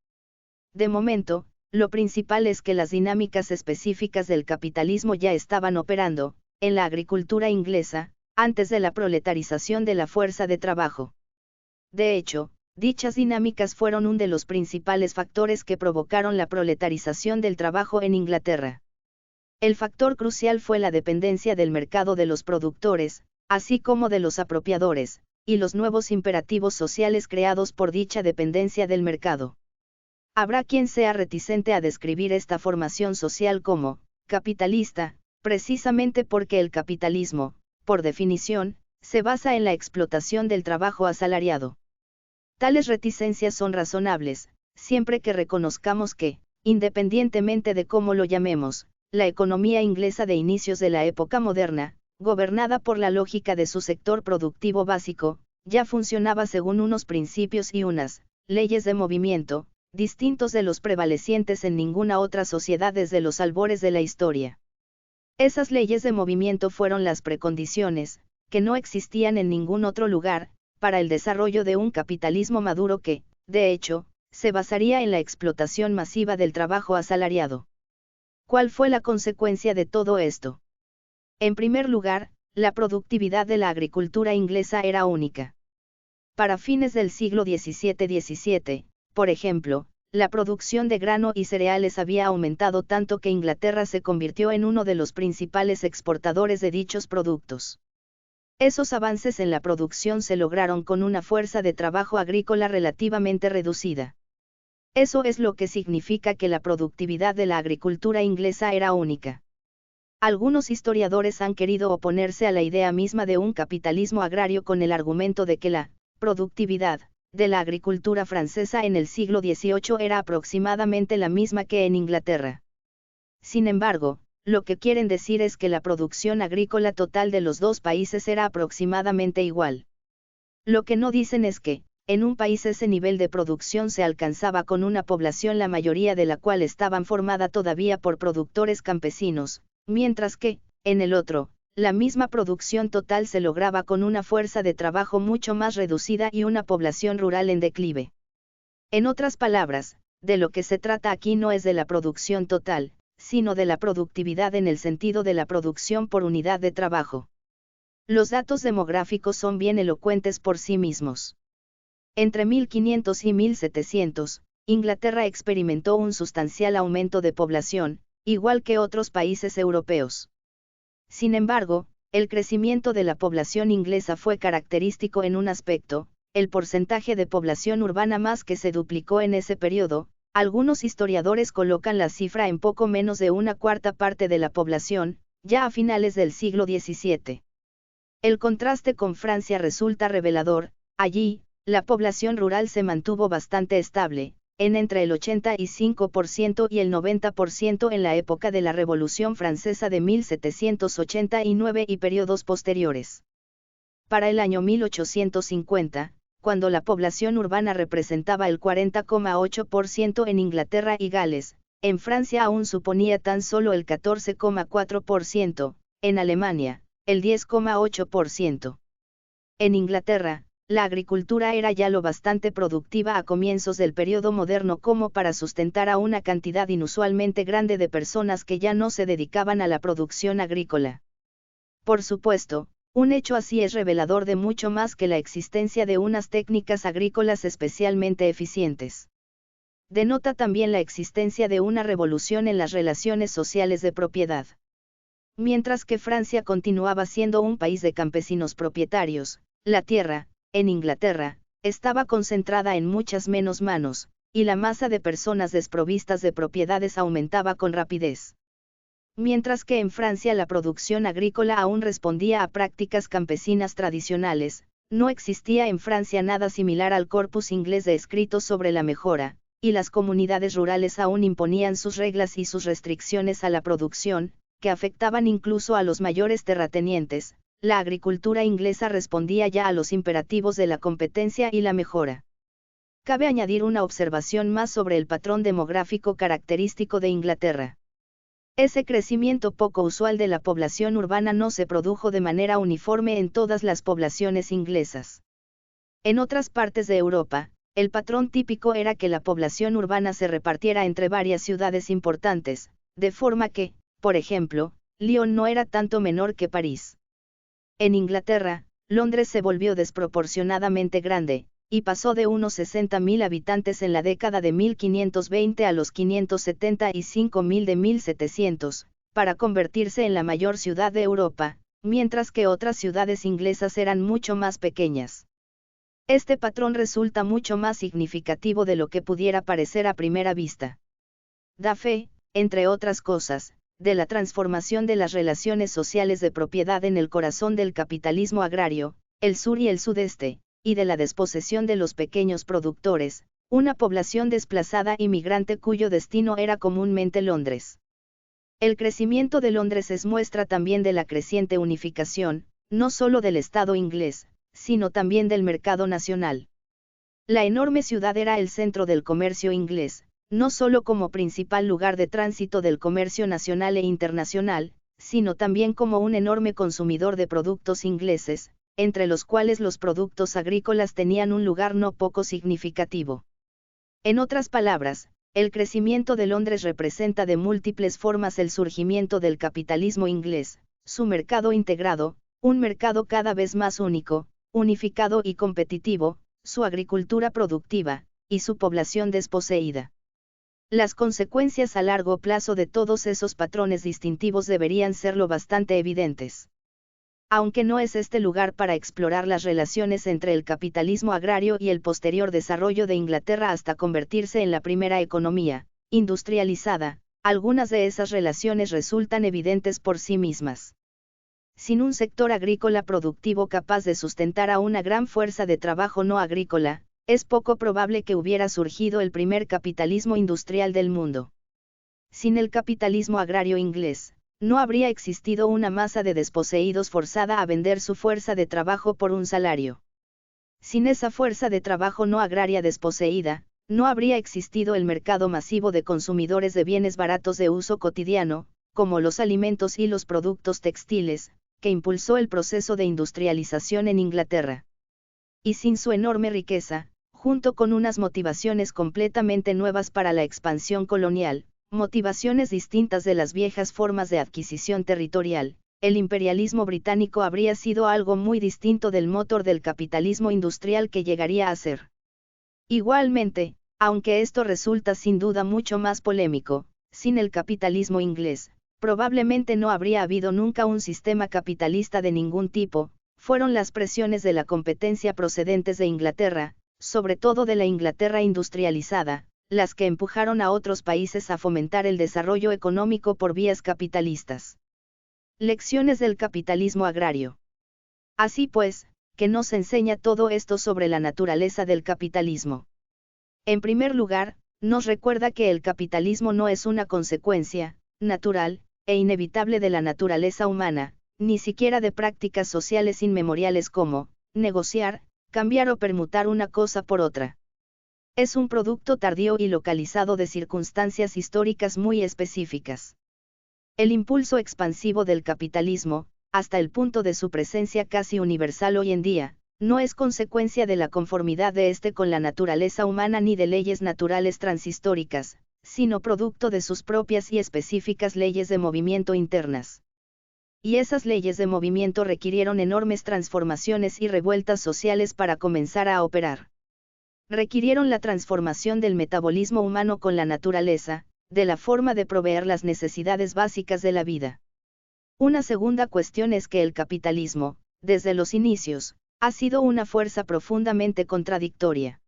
De momento, lo principal es que las dinámicas específicas del capitalismo ya estaban operando, en la agricultura inglesa, antes de la proletarización de la fuerza de trabajo. De hecho, dichas dinámicas fueron uno de los principales factores que provocaron la proletarización del trabajo en Inglaterra. El factor crucial fue la dependencia del mercado de los productores, así como de los apropiadores, y los nuevos imperativos sociales creados por dicha dependencia del mercado. Habrá quien sea reticente a describir esta formación social como capitalista, precisamente porque el capitalismo, por definición, se basa en la explotación del trabajo asalariado. Tales reticencias son razonables, siempre que reconozcamos que, independientemente de cómo lo llamemos, la economía inglesa de inicios de la época moderna, gobernada por la lógica de su sector productivo básico, ya funcionaba según unos principios y unas leyes de movimiento, distintos de los prevalecientes en ninguna otra sociedad desde los albores de la historia. Esas leyes de movimiento fueron las precondiciones, que no existían en ningún otro lugar, para el desarrollo de un capitalismo maduro que, de hecho, se basaría en la explotación masiva del trabajo asalariado. ¿Cuál fue la consecuencia de todo esto? En primer lugar, la productividad de la agricultura inglesa era única. Para fines del siglo XVII, por ejemplo, la producción de grano y cereales había aumentado tanto que Inglaterra se convirtió en uno de los principales exportadores de dichos productos. Esos avances en la producción se lograron con una fuerza de trabajo agrícola relativamente reducida. Eso es lo que significa que la productividad de la agricultura inglesa era única. Algunos historiadores han querido oponerse a la idea misma de un capitalismo agrario con el argumento de que la productividad de la agricultura francesa en el siglo XVIII era aproximadamente la misma que en Inglaterra. Sin embargo, lo que quieren decir es que la producción agrícola total de los dos países era aproximadamente igual. Lo que no dicen es que, en un país ese nivel de producción se alcanzaba con una población la mayoría de la cual estaban formada todavía por productores campesinos, mientras que, en el otro, la misma producción total se lograba con una fuerza de trabajo mucho más reducida y una población rural en declive. En otras palabras, de lo que se trata aquí no es de la producción total, sino de la productividad en el sentido de la producción por unidad de trabajo. Los datos demográficos son bien elocuentes por sí mismos. Entre 1500 y 1700, Inglaterra experimentó un sustancial aumento de población, igual que otros países europeos. Sin embargo, el crecimiento de la población inglesa fue característico en un aspecto: el porcentaje de población urbana más que se duplicó en ese periodo. Algunos historiadores colocan la cifra en poco menos de una cuarta parte de la población, ya a finales del siglo XVII. El contraste con Francia resulta revelador. Allí, la población rural se mantuvo bastante estable, en entre el 85% y el 90% en la época de la Revolución Francesa de 1789 y periodos posteriores. Para el año 1850, cuando la población urbana representaba el 40,8% en Inglaterra y Gales, en Francia aún suponía tan solo el 14,4%, en Alemania, el 10,8%. En Inglaterra, la agricultura era ya lo bastante productiva a comienzos del periodo moderno como para sustentar a una cantidad inusualmente grande de personas que ya no se dedicaban a la producción agrícola. Por supuesto, un hecho así es revelador de mucho más que la existencia de unas técnicas agrícolas especialmente eficientes. Denota también la existencia de una revolución en las relaciones sociales de propiedad. Mientras que Francia continuaba siendo un país de campesinos propietarios, la tierra, en Inglaterra, estaba concentrada en muchas menos manos, y la masa de personas desprovistas de propiedades aumentaba con rapidez. Mientras que en Francia la producción agrícola aún respondía a prácticas campesinas tradicionales, no existía en Francia nada similar al corpus inglés de escritos sobre la mejora, y las comunidades rurales aún imponían sus reglas y sus restricciones a la producción, que afectaban incluso a los mayores terratenientes. La agricultura inglesa respondía ya a los imperativos de la competencia y la mejora. Cabe añadir una observación más sobre el patrón demográfico característico de Inglaterra. Ese crecimiento poco usual de la población urbana no se produjo de manera uniforme en todas las poblaciones inglesas. En otras partes de Europa, el patrón típico era que la población urbana se repartiera entre varias ciudades importantes, de forma que, por ejemplo, Lyon no era tanto menor que París. En Inglaterra, Londres se volvió desproporcionadamente grande, y pasó de unos 60.000 habitantes en la década de 1520 a los 575.000 de 1700, para convertirse en la mayor ciudad de Europa, mientras que otras ciudades inglesas eran mucho más pequeñas. Este patrón resulta mucho más significativo de lo que pudiera parecer a primera vista. Da fe, entre otras cosas, de la transformación de las relaciones sociales de propiedad en el corazón del capitalismo agrario, el sur y el sudeste, y de la desposesión de los pequeños productores, una población desplazada y migrante cuyo destino era comúnmente Londres. El crecimiento de Londres es muestra también de la creciente unificación, no solo del Estado inglés, sino también del mercado nacional. La enorme ciudad era el centro del comercio inglés, no solo como principal lugar de tránsito del comercio nacional e internacional, sino también como un enorme consumidor de productos ingleses, entre los cuales los productos agrícolas tenían un lugar no poco significativo. En otras palabras, el crecimiento de Londres representa de múltiples formas el surgimiento del capitalismo inglés, su mercado integrado, un mercado cada vez más único, unificado y competitivo, su agricultura productiva, y su población desposeída. Las consecuencias a largo plazo de todos esos patrones distintivos deberían serlo bastante evidentes. Aunque no es este lugar para explorar las relaciones entre el capitalismo agrario y el posterior desarrollo de Inglaterra hasta convertirse en la primera economía industrializada, algunas de esas relaciones resultan evidentes por sí mismas. Sin un sector agrícola productivo capaz de sustentar a una gran fuerza de trabajo no agrícola, es poco probable que hubiera surgido el primer capitalismo industrial del mundo. Sin el capitalismo agrario inglés, no habría existido una masa de desposeídos forzada a vender su fuerza de trabajo por un salario. sin esa fuerza de trabajo no agraria desposeída, no habría existido el mercado masivo de consumidores de bienes baratos de uso cotidiano, como los alimentos y los productos textiles, que impulsó el proceso de industrialización en Inglaterra. Y sin su enorme riqueza, junto con unas motivaciones completamente nuevas para la expansión colonial, motivaciones distintas de las viejas formas de adquisición territorial, el imperialismo británico habría sido algo muy distinto del motor del capitalismo industrial que llegaría a ser. Igualmente, aunque esto resulta sin duda mucho más polémico, sin el capitalismo inglés, probablemente no habría habido nunca un sistema capitalista de ningún tipo. Fueron las presiones de la competencia procedentes de Inglaterra, sobre todo de la Inglaterra industrializada, las que empujaron a otros países a fomentar el desarrollo económico por vías capitalistas. Lecciones del capitalismo agrario. Así pues, ¿qué nos enseña todo esto sobre la naturaleza del capitalismo? En primer lugar, nos recuerda que el capitalismo no es una consecuencia, natural, e inevitable de la naturaleza humana, ni siquiera de prácticas sociales inmemoriales como, negociar, cambiar o permutar una cosa por otra. Es un producto tardío y localizado de circunstancias históricas muy específicas. El impulso expansivo del capitalismo, hasta el punto de su presencia casi universal hoy en día, no es consecuencia de la conformidad de éste con la naturaleza humana ni de leyes naturales transhistóricas, sino producto de sus propias y específicas leyes de movimiento internas. Y esas leyes de movimiento requirieron enormes transformaciones y revueltas sociales para comenzar a operar. Requirieron la transformación del metabolismo humano con la naturaleza, de la forma de proveer las necesidades básicas de la vida. Una segunda cuestión es que el capitalismo, desde los inicios, ha sido una fuerza profundamente contradictoria.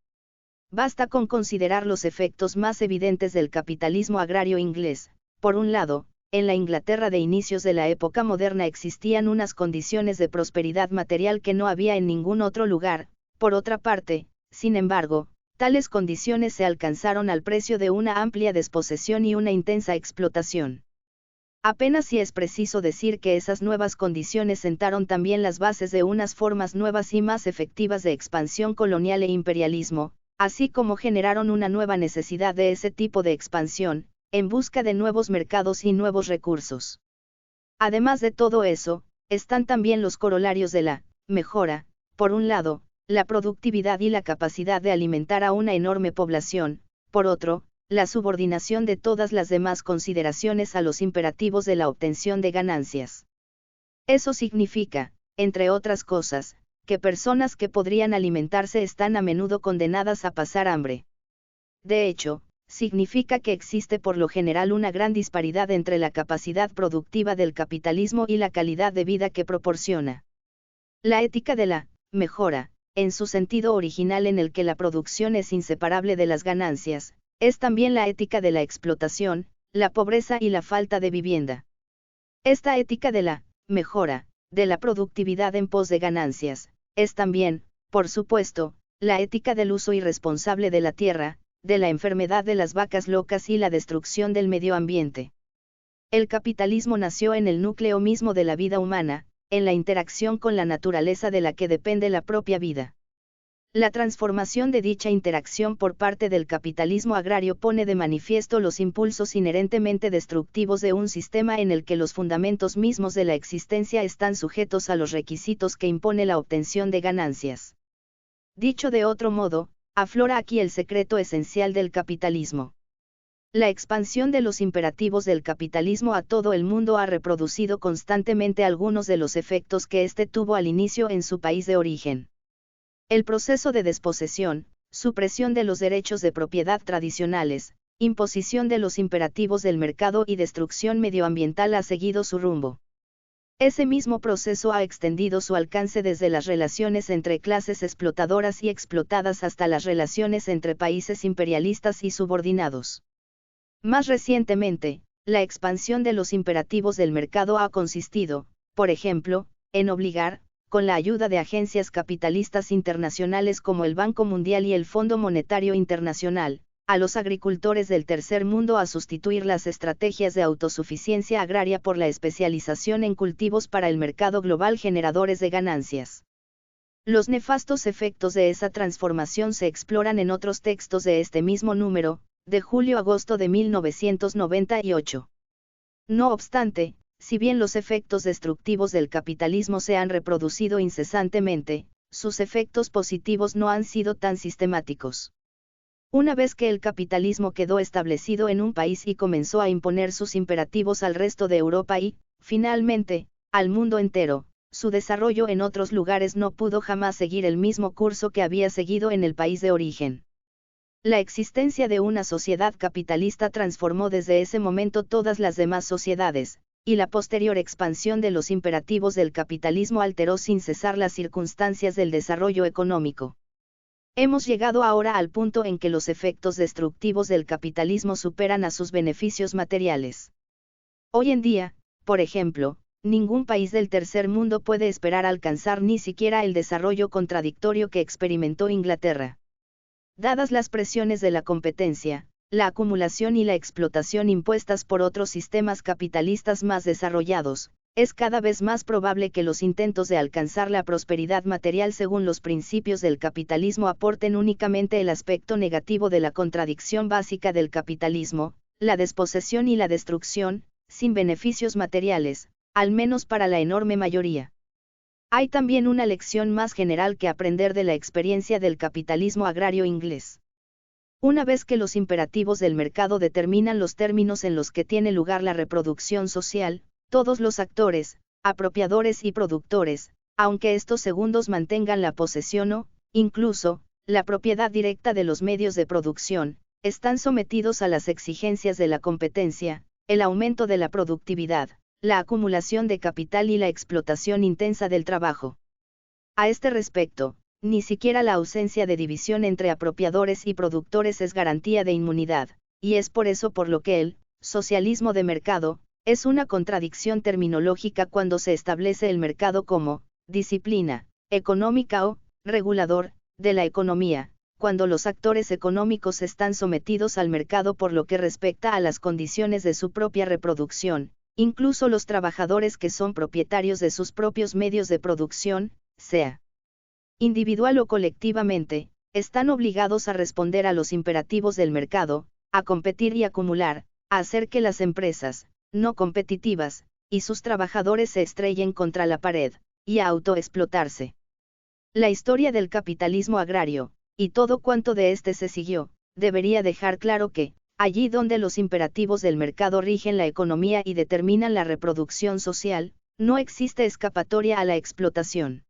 Basta con considerar los efectos más evidentes del capitalismo agrario inglés. Por un lado, en la Inglaterra de inicios de la época moderna existían unas condiciones de prosperidad material que no había en ningún otro lugar. Por otra parte, sin embargo, tales condiciones se alcanzaron al precio de una amplia desposesión y una intensa explotación. Apenas si es preciso decir que esas nuevas condiciones sentaron también las bases de unas formas nuevas y más efectivas de expansión colonial e imperialismo, así como generaron una nueva necesidad de ese tipo de expansión, en busca de nuevos mercados y nuevos recursos. Además de todo eso, están también los corolarios de la mejora, por un lado, la productividad y la capacidad de alimentar a una enorme población, por otro, la subordinación de todas las demás consideraciones a los imperativos de la obtención de ganancias. Eso significa, entre otras cosas, que personas que podrían alimentarse están a menudo condenadas a pasar hambre. De hecho, significa que existe por lo general una gran disparidad entre la capacidad productiva del capitalismo y la calidad de vida que proporciona. La ética de la mejora, en su sentido original en el que la producción es inseparable de las ganancias, es también la ética de la explotación, la pobreza y la falta de vivienda. Esta ética de la mejora, de la productividad en pos de ganancias, es también, por supuesto, la ética del uso irresponsable de la tierra, de la enfermedad de las vacas locas y la destrucción del medio ambiente. El capitalismo nació en el núcleo mismo de la vida humana, en la interacción con la naturaleza de la que depende la propia vida. La transformación de dicha interacción por parte del capitalismo agrario pone de manifiesto los impulsos inherentemente destructivos de un sistema en el que los fundamentos mismos de la existencia están sujetos a los requisitos que impone la obtención de ganancias. Dicho de otro modo, aflora aquí el secreto esencial del capitalismo. La expansión de los imperativos del capitalismo a todo el mundo ha reproducido constantemente algunos de los efectos que éste tuvo al inicio en su país de origen. El proceso de desposesión, supresión de los derechos de propiedad tradicionales, imposición de los imperativos del mercado y destrucción medioambiental ha seguido su rumbo. Ese mismo proceso ha extendido su alcance desde las relaciones entre clases explotadoras y explotadas hasta las relaciones entre países imperialistas y subordinados. Más recientemente, la expansión de los imperativos del mercado ha consistido, por ejemplo, en obligar, con la ayuda de agencias capitalistas internacionales como el Banco Mundial y el Fondo Monetario Internacional, a los agricultores del tercer mundo a sustituir las estrategias de autosuficiencia agraria por la especialización en cultivos para el mercado global generadores de ganancias. Los nefastos efectos de esa transformación se exploran en otros textos de este mismo número, de julio-agosto de 1998. No obstante, si bien los efectos destructivos del capitalismo se han reproducido incesantemente, sus efectos positivos no han sido tan sistemáticos. Una vez que el capitalismo quedó establecido en un país y comenzó a imponer sus imperativos al resto de Europa y, finalmente, al mundo entero, su desarrollo en otros lugares no pudo jamás seguir el mismo curso que había seguido en el país de origen. La existencia de una sociedad capitalista transformó desde ese momento todas las demás sociedades, y la posterior expansión de los imperativos del capitalismo alteró sin cesar las circunstancias del desarrollo económico. Hemos llegado ahora al punto en que los efectos destructivos del capitalismo superan a sus beneficios materiales. Hoy en día, por ejemplo, ningún país del tercer mundo puede esperar alcanzar ni siquiera el desarrollo contradictorio que experimentó Inglaterra. Dadas las presiones de la competencia, la acumulación y la explotación impuestas por otros sistemas capitalistas más desarrollados, es cada vez más probable que los intentos de alcanzar la prosperidad material según los principios del capitalismo aporten únicamente el aspecto negativo de la contradicción básica del capitalismo, la desposesión y la destrucción, sin beneficios materiales, al menos para la enorme mayoría. Hay también una lección más general que aprender de la experiencia del capitalismo agrario inglés. Una vez que los imperativos del mercado determinan los términos en los que tiene lugar la reproducción social, todos los actores, apropiadores y productores, aunque estos segundos mantengan la posesión o, incluso, la propiedad directa de los medios de producción, están sometidos a las exigencias de la competencia, el aumento de la productividad, la acumulación de capital y la explotación intensa del trabajo. A este respecto, ni siquiera la ausencia de división entre apropiadores y productores es garantía de inmunidad, y es por eso por lo que el socialismo de mercado es una contradicción terminológica cuando se establece el mercado como disciplina económica o regulador de la economía, cuando los actores económicos están sometidos al mercado por lo que respecta a las condiciones de su propia reproducción. Incluso los trabajadores que son propietarios de sus propios medios de producción, sea individual o colectivamente, están obligados a responder a los imperativos del mercado, a competir y acumular, a hacer que las empresas, no competitivas, y sus trabajadores se estrellen contra la pared, y a autoexplotarse. La historia del capitalismo agrario, y todo cuanto de éste se siguió, debería dejar claro que, allí donde los imperativos del mercado rigen la economía y determinan la reproducción social, no existe escapatoria a la explotación.